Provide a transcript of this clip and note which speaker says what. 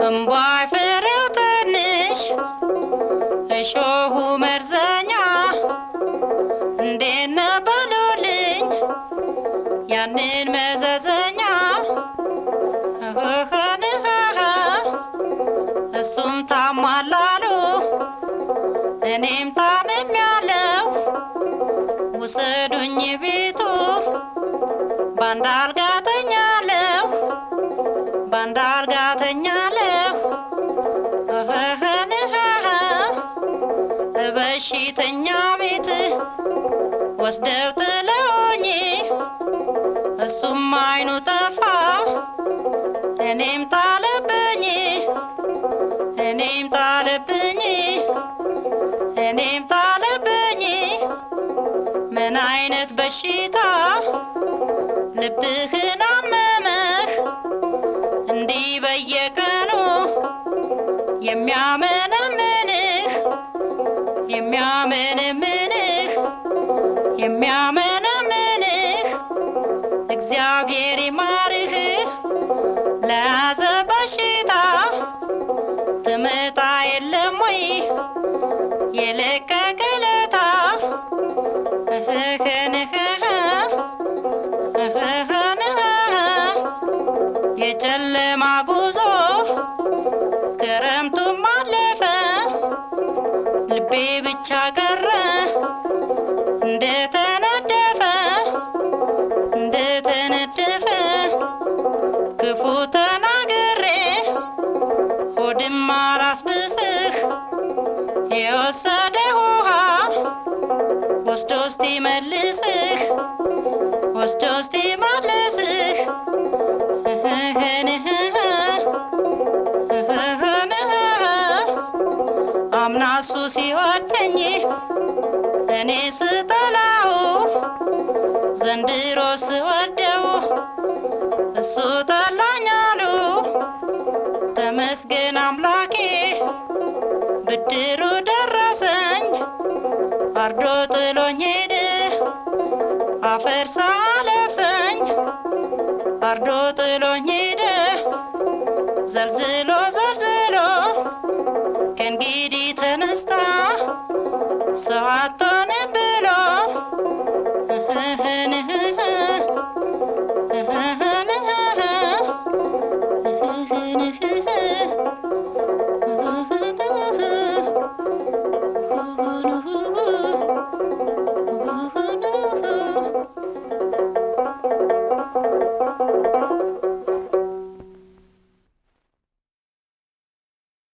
Speaker 1: እምቧይ ፍሬው ትንሽ እሾሁ መርዘኛ እንዴት ነው በሉልኝ ያንን መዘዘኛ እሱም ታሟል አሉ እኔም ታምሜያለሁ ውሰዱኝ ቤቱ ባንድ አልጋ ተኛለሁ ባንድ አልጋ ተኛለሁ በሽተኛ ቤት ወስደው ጥለውኝ እሱም አይኑ ጠፋ እኔም ጣለብኝ እኔም ጣለብኝ እኔም ጣለብኝ ምን አይነት በሽታ ልብህን አመመህ እንዲህ በየቀኑ የሚያመነምንህ የሚያመነምንህ የሚያመነምንህ እግዚአብሔር ይማርህ ለያዘ በሽታ ትመጣ የለም ወይ የለቀቀ ለታ የጨለማ ጉዞ ክረምቱም አለፈ ልቤ ብቻ ቀረ እንደተነደፈ እንደተነደፈ ክፉ ተናግሬ ሆድም አላስብስህ የወሰደ ውሃ ወስዶ እስቲ መልስህ ወስዶ እስቲ መልስህ አምናሱ ሲወደኝ እኔ ስጠላው ዘንድሮ ስወደው እሱ ጠላኛሉ ተመስገን አምላኬ ብድሩ ደረሰኝ አርዶ ጥሎኝ ሄደ አፈር ሳለብሰኝ አርዶ ጥሎኝ ሄደ ዘልዝሎ ዘልዝሎ ከእንግዲህ ተነስታ ሰው አትሆንብኝ